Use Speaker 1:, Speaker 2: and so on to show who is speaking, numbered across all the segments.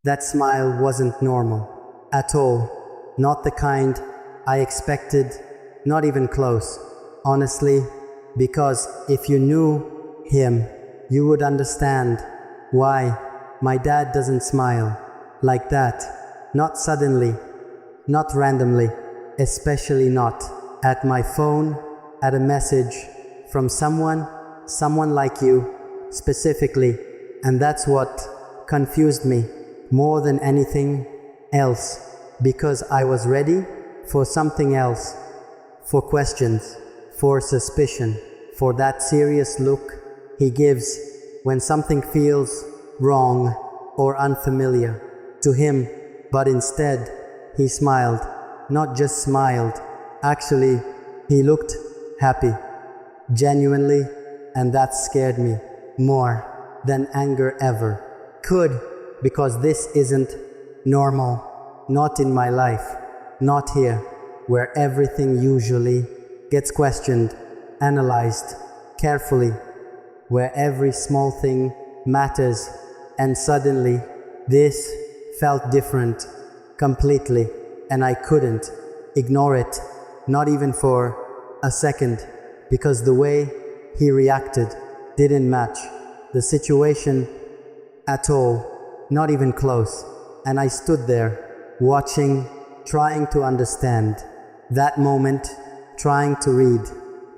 Speaker 1: That smile wasn't normal at all. Not the kind I expected, not even close. Honestly, because if you knew him, you would understand why my dad doesn't smile like that. Not suddenly, not randomly, especially not at my phone, at a message from someone like you specifically. And that's what confused me more than anything else, because I was ready for something else, for questions, for suspicion, for that serious look he gives when something feels wrong or unfamiliar to him. But instead, he smiled. Not just smiled, actually, he looked happy, genuinely, and that scared me more than anger ever could, because this isn't normal, not in my life, not here, where everything usually gets questioned, analyzed carefully, where every small thing matters. And suddenly, this felt different, completely, and I couldn't ignore it, not even for a second, because the way he reacted didn't match the situation at all, not even close. And I stood there, watching, trying to understand that moment, trying to read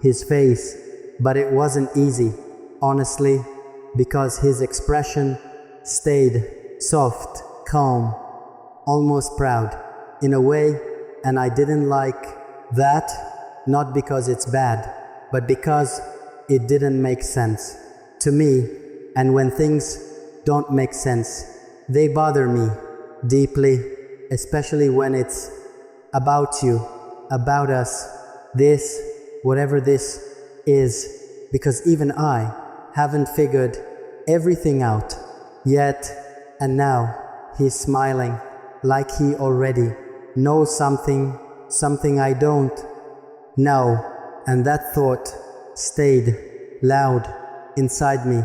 Speaker 1: his face. But it wasn't easy, honestly, because his expression stayed soft, calm, almost proud, in a way, and I didn't like that, not because it's bad, but because it didn't make sense to me. And when things don't make sense, they bother me deeply, especially when it's about you, about us, this, whatever this is, because even I haven't figured everything out yet. And now he's smiling like he already knows something I don't know. And that thought stayed loud inside me,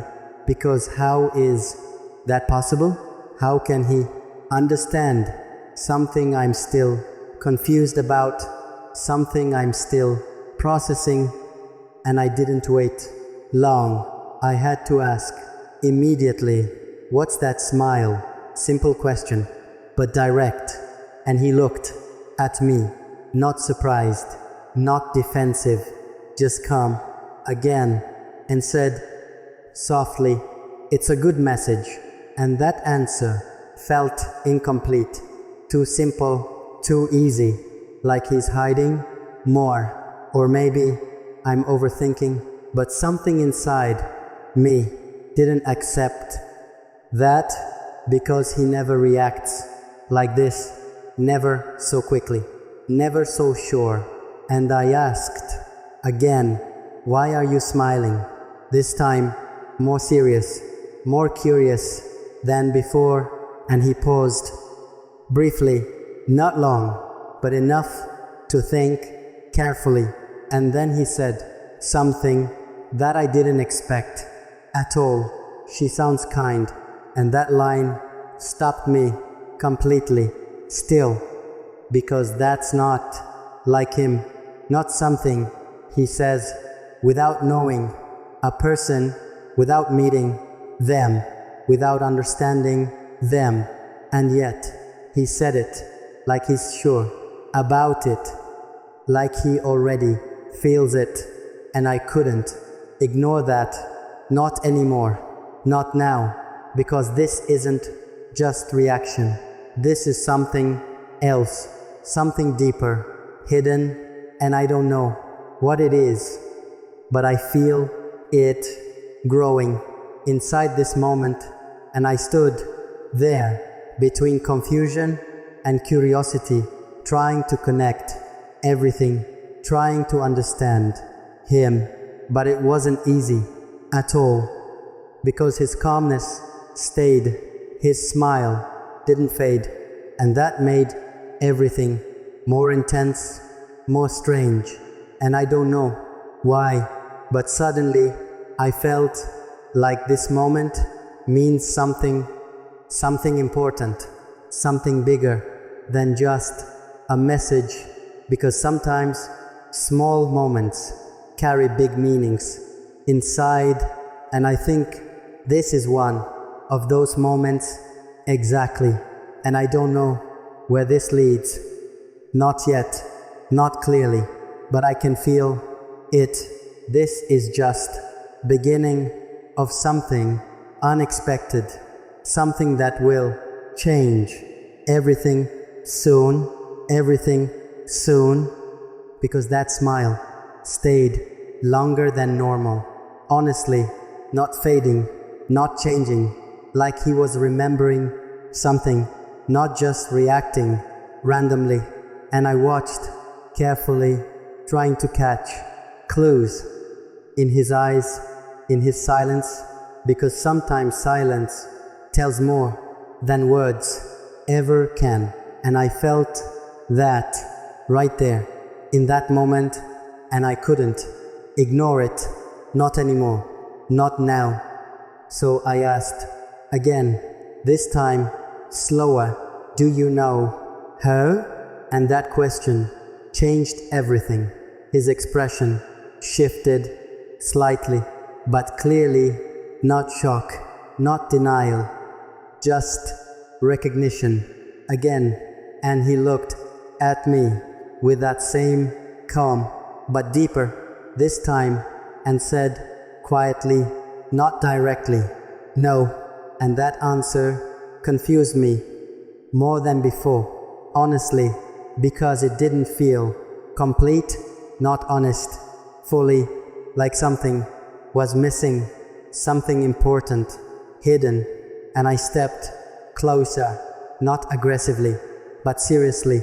Speaker 1: because how is that possible? How can he understand something I'm still confused about, something I'm still processing? And I didn't wait long. I had to ask immediately, what's that smile? Simple question, but direct. And he looked at me, not surprised, not defensive, just calm again, and said softly, "It's a good message." And that answer felt incomplete, too simple, too easy, like he's hiding more. Or maybe I'm overthinking, but something inside me didn't accept that, because he never reacts like this, never so quickly, never so sure. And I asked again, "Why are you smiling?" This time more serious, more curious than before. And he paused briefly, not long, but enough to think carefully. And then he said something that I didn't expect at all. "She sounds kind." And that line stopped me completely still, because that's not like him, not something he says without knowing a person, without meeting them, without understanding them. And yet he said it like he's sure about it, like he already feels it. And I couldn't ignore that, not anymore, not now, because this isn't just reaction. This is something else, something deeper, hidden, and I don't know what it is, but I feel it growing inside this moment. And I stood there between confusion and curiosity, trying to connect everything, trying to understand him. But it wasn't easy at all, because his calmness stayed, his smile didn't fade, and that made everything more intense, more strange. And I don't know why, but suddenly I felt like this moment means something important. something bigger than just a message, because sometimes small moments carry big meanings inside, and I think this is one of those moments exactly. And I don't know where this leads. Not yet, not clearly, but I can feel it. This is just beginning of something unexpected, something that will change everything soon, because that smile stayed longer than normal. Honestly, not fading, not changing, like he was remembering something, not just reacting randomly. And I watched carefully, trying to catch clues in his eyes, in his silence, because sometimes silence tells more than words ever can. And I felt that right there, in that moment, and I couldn't ignore it, not anymore, not now. So I asked again, this time slower, do you know her? And that question changed everything. His expression shifted slightly, but clearly not shock, not denial, just recognition again. And he looked at me with that same calm, but deeper this time, and said quietly, not directly, no. And that answer confused me more than before, honestly, because it didn't feel complete, not honest, fully, like something was missing, something important, hidden. And I stepped closer, not aggressively, but seriously,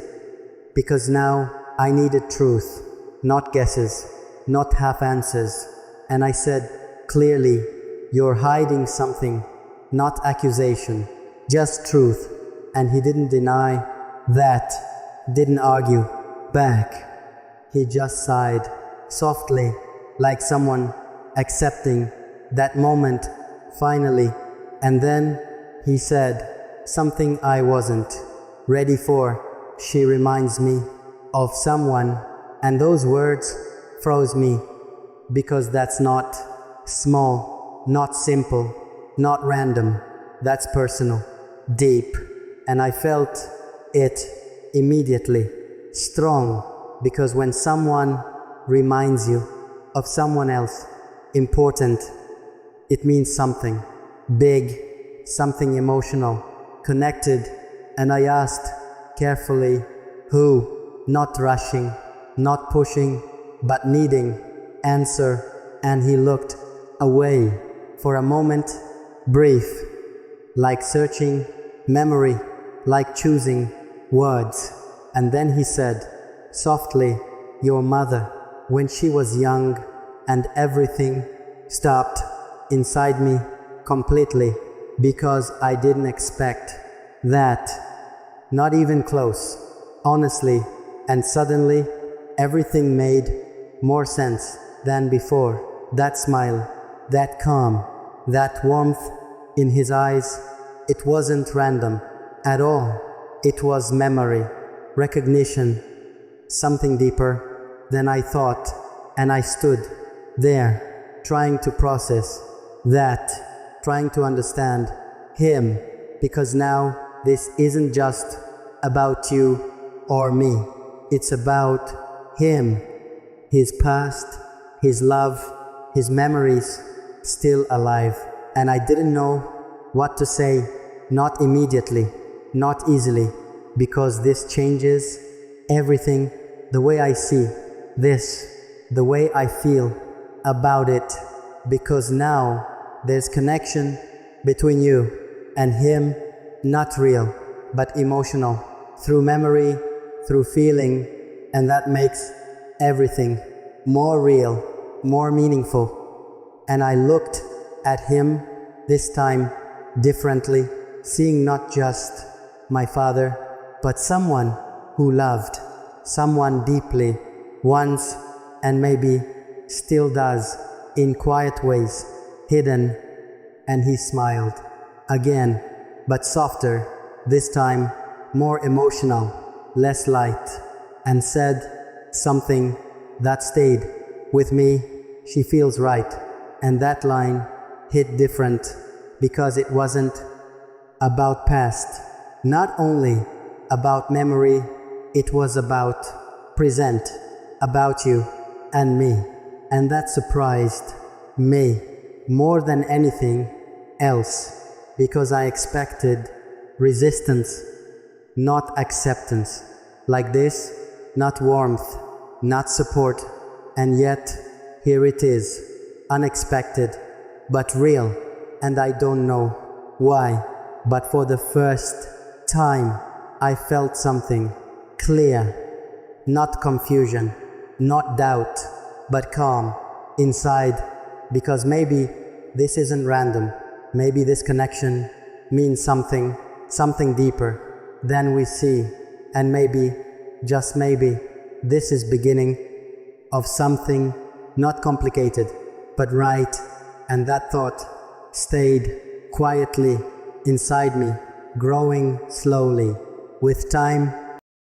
Speaker 1: because now I needed truth, not guesses, not half answers. And I said clearly, you're hiding something, not accusation, just truth. And he didn't deny that, didn't argue back. He just sighed softly, like someone accepting that moment finally. And then he said something I wasn't ready for. She reminds me of someone, and those words froze me, because that's not small, not simple, not random. That's personal, deep. And I felt it immediately, strong, because when someone reminds you of someone else important, it means something big, something emotional, connected. And I asked carefully, who? Not rushing, not pushing, but needing answer. And he looked away for a moment, brief, like searching memory, like choosing words. And then he said softly, your mother, when she was young. And everything stopped inside me completely, because I didn't expect that, not even close, honestly. And suddenly everything made more sense than before. That smile, that calm, that warmth in his eyes, it wasn't random at all. It was memory, recognition, something deeper than I thought. And I stood there, trying to process that, trying to understand him, because now this isn't just about you or me. It's about him, his past, his love, his memories still alive. And I didn't know what to say, not immediately, not easily, because this changes everything, the way I see this, the way I feel about it, because now there's connection between you and him, not real, but emotional, through memory, through feeling, and that makes everything more real, more meaningful. And I looked at him this time differently, seeing not just my father, but someone who loved, someone deeply, once, and maybe still does, in quiet ways, hidden. And he smiled again, but softer, this time more emotional, less light, and said something that stayed with me. She feels right. And that line hit different because it wasn't about past, not only about memory, it was about present, about you and me. And that surprised me more than anything else because I expected resistance, not acceptance. Like this, not warmth, not support, and yet here it is, unexpected, but real, and I don't know why, but for the first time I felt something clear, not confusion, not doubt, but calm inside, because maybe this isn't random, maybe this connection means something deeper than we see, and maybe, just maybe, this is beginning of something not complicated, but right. And that thought stayed quietly inside me, growing slowly. With time,